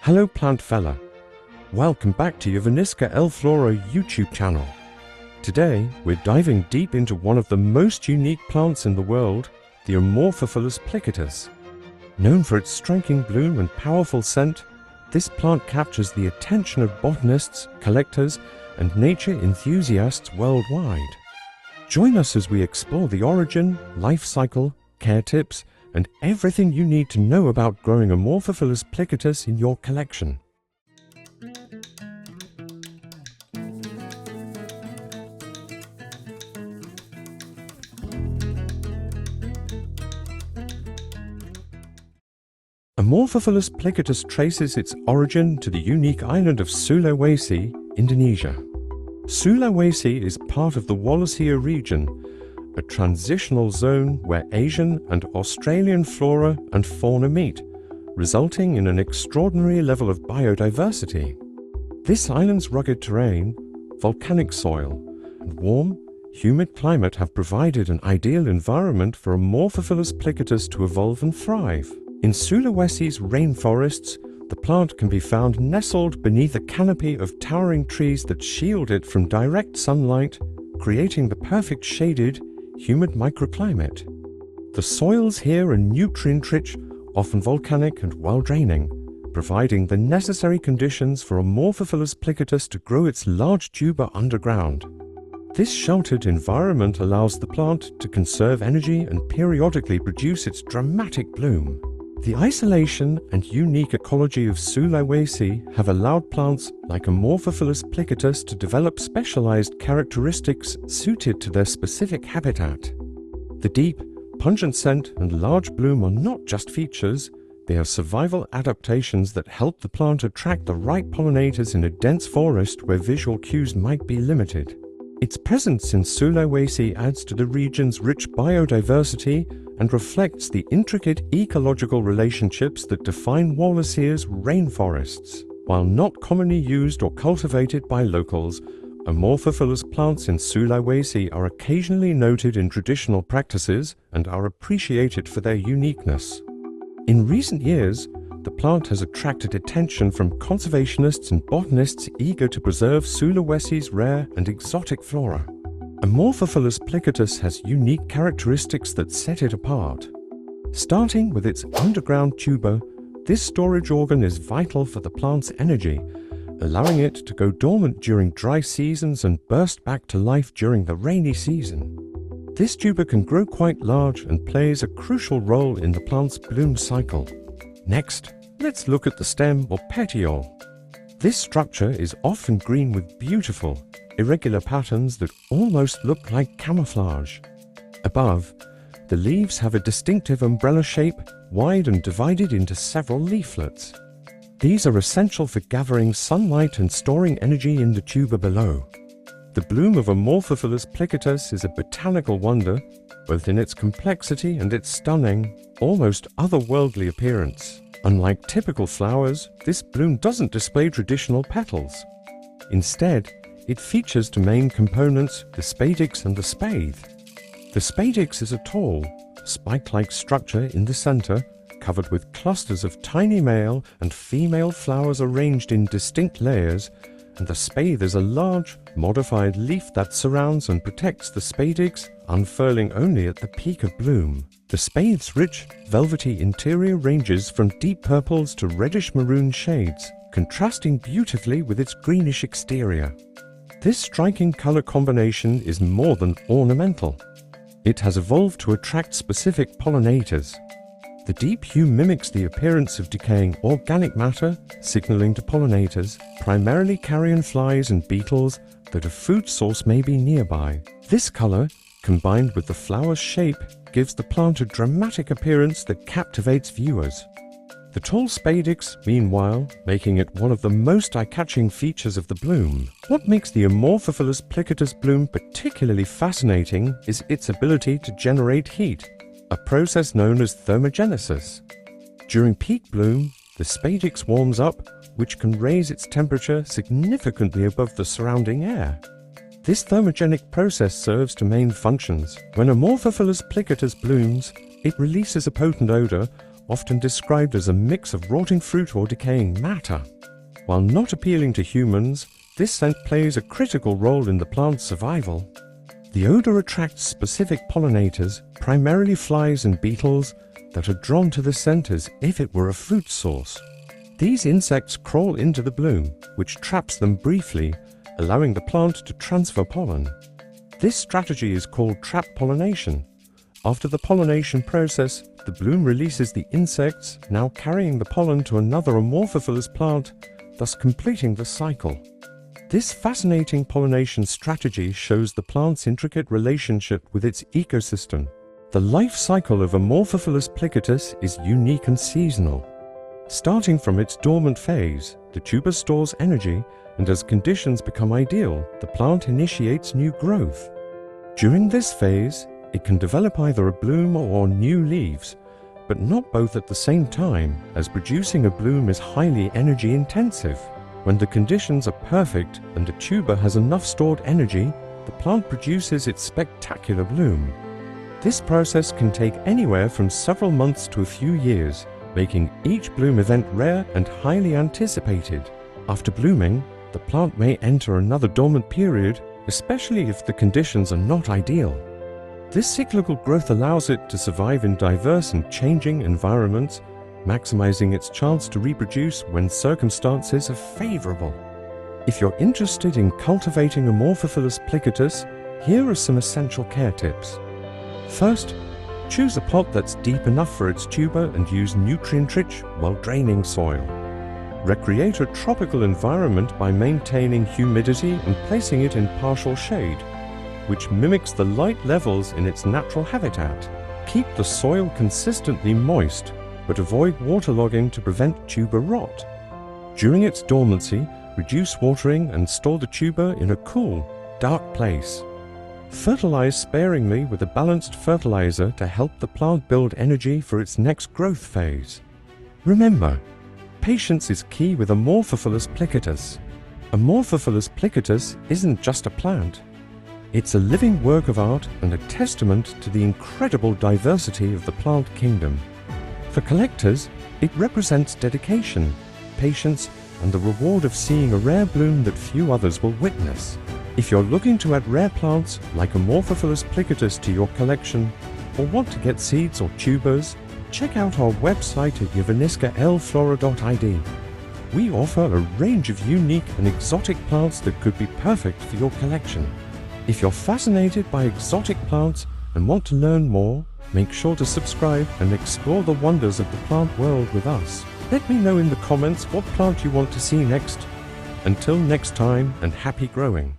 Hello plant fella, welcome back to Javaniska Elflora YouTube channel. Today we're diving deep into one of the most unique plants in the world, the Amorphophallus plicatus. Known for its striking bloom and powerful scent, this plant captures the attention of botanists, collectors and nature enthusiasts worldwide. Join us as we explore the origin, life cycle, care tips and everything you need to know about growing Amorphophallus plicatus in your collection. Amorphophallus plicatus traces its origin to the unique island of Sulawesi, Indonesia. Sulawesi is part of the Wallacea region, a transitional zone where Asian and Australian flora and fauna meet, resulting in an extraordinary level of biodiversity. This island's rugged terrain, volcanic soil, and warm, humid climate have provided an ideal environment for Amorphophallus plicatus to evolve and thrive. In Sulawesi's rainforests, the plant can be found nestled beneath a canopy of towering trees that shield it from direct sunlight, creating the perfect shaded, humid microclimate. The soils here are nutrient-rich, often volcanic and well-draining, providing the necessary conditions for Amorphophallus plicatus to grow its large tuber underground. This sheltered environment allows the plant to conserve energy and periodically produce its dramatic bloom. The isolation and unique ecology of Sulawesi have allowed plants like Amorphophallus plicatus to develop specialized characteristics suited to their specific habitat. The deep, pungent scent and large bloom are not just features, they are survival adaptations that help the plant attract the right pollinators in a dense forest where visual cues might be limited. Its presence in Sulawesi adds to the region's rich biodiversity and reflects the intricate ecological relationships that define Wallacea's rainforests. While not commonly used or cultivated by locals, Amorphophallus plants in Sulawesi are occasionally noted in traditional practices and are appreciated for their uniqueness. In recent years, the plant has attracted attention from conservationists and botanists eager to preserve Sulawesi's rare and exotic flora. Amorphophallus plicatus has unique characteristics that set it apart. Starting with its underground tuber, this storage organ is vital for the plant's energy, allowing it to go dormant during dry seasons and burst back to life during the rainy season. This tuber can grow quite large and plays a crucial role in the plant's bloom cycle. Next, let's look at the stem or petiole. This structure is often green with beautiful, irregular patterns that almost look like camouflage. Above, the leaves have a distinctive umbrella shape, wide and divided into several leaflets. These are essential for gathering sunlight and storing energy in the tuber below. The bloom of Amorphophallus plicatus is a botanical wonder, both in its complexity and its stunning, almost otherworldly appearance. Unlike typical flowers, this bloom doesn't display traditional petals. Instead, it features two main components, the spadix and the spathe. The spadix is a tall, spike-like structure in the center, covered with clusters of tiny male and female flowers arranged in distinct layers, and the spathe is a large, modified leaf that surrounds and protects the spadix, unfurling only at the peak of bloom. The spathe's rich, velvety interior ranges from deep purples to reddish-maroon shades, contrasting beautifully with its greenish exterior. This striking color combination is more than ornamental. It has evolved to attract specific pollinators. The deep hue mimics the appearance of decaying organic matter, signaling to pollinators, primarily carrion flies and beetles, that a food source may be nearby. This color, combined with the flower's shape, gives the plant a dramatic appearance that captivates viewers. The tall spadix, meanwhile, making it one of the most eye-catching features of the bloom. What makes the Amorphophallus plicatus bloom particularly fascinating is its ability to generate heat, a process known as thermogenesis. During peak bloom, the spadix warms up, which can raise its temperature significantly above the surrounding air. This thermogenic process serves two main functions. When Amorphophallus plicatus blooms, it releases a potent odor, often described as a mix of rotting fruit or decaying matter. While not appealing to humans, this scent plays a critical role in the plant's survival. The odor attracts specific pollinators, primarily flies and beetles, that are drawn to the scent as if it were a food source. These insects crawl into the bloom, which traps them briefly, allowing the plant to transfer pollen. This strategy is called trap pollination. After the pollination process, the bloom releases the insects, now carrying the pollen to another Amorphophallus plant, thus completing the cycle. This fascinating pollination strategy shows the plant's intricate relationship with its ecosystem. The life cycle of Amorphophallus plicatus is unique and seasonal. Starting from its dormant phase, the tuber stores energy, and as conditions become ideal, the plant initiates new growth. During this phase, it can develop either a bloom or new leaves, but not both at the same time, as producing a bloom is highly energy intensive. When the conditions are perfect and the tuber has enough stored energy, the plant produces its spectacular bloom. This process can take anywhere from several months to a few years, making each bloom event rare and highly anticipated. After blooming, the plant may enter another dormant period, especially if the conditions are not ideal. This cyclical growth allows it to survive in diverse and changing environments, maximizing its chance to reproduce when circumstances are favorable. If you're interested in cultivating Amorphophallus plicatus, here are some essential care tips. First, choose a pot that's deep enough for its tuber and use nutrient-rich, well-draining soil. Recreate a tropical environment by maintaining humidity and placing it in partial shade, which mimics the light levels in its natural habitat. Keep the soil consistently moist, but avoid waterlogging to prevent tuber rot. During its dormancy, reduce watering and store the tuber in a cool, dark place. Fertilize sparingly with a balanced fertilizer to help the plant build energy for its next growth phase. Remember, patience is key with Amorphophallus plicatus. Amorphophallus plicatus isn't just a plant. It's a living work of art and a testament to the incredible diversity of the plant kingdom. For collectors, it represents dedication, patience, and the reward of seeing a rare bloom that few others will witness. If you're looking to add rare plants like Amorphophallus plicatus to your collection, or want to get seeds or tubers, check out our website at Javaniska Elflora.id. We offer a range of unique and exotic plants that could be perfect for your collection. If you're fascinated by exotic plants and want to learn more, make sure to subscribe and explore the wonders of the plant world with us. Let me know in the comments what plant you want to see next. Until next time, and happy growing.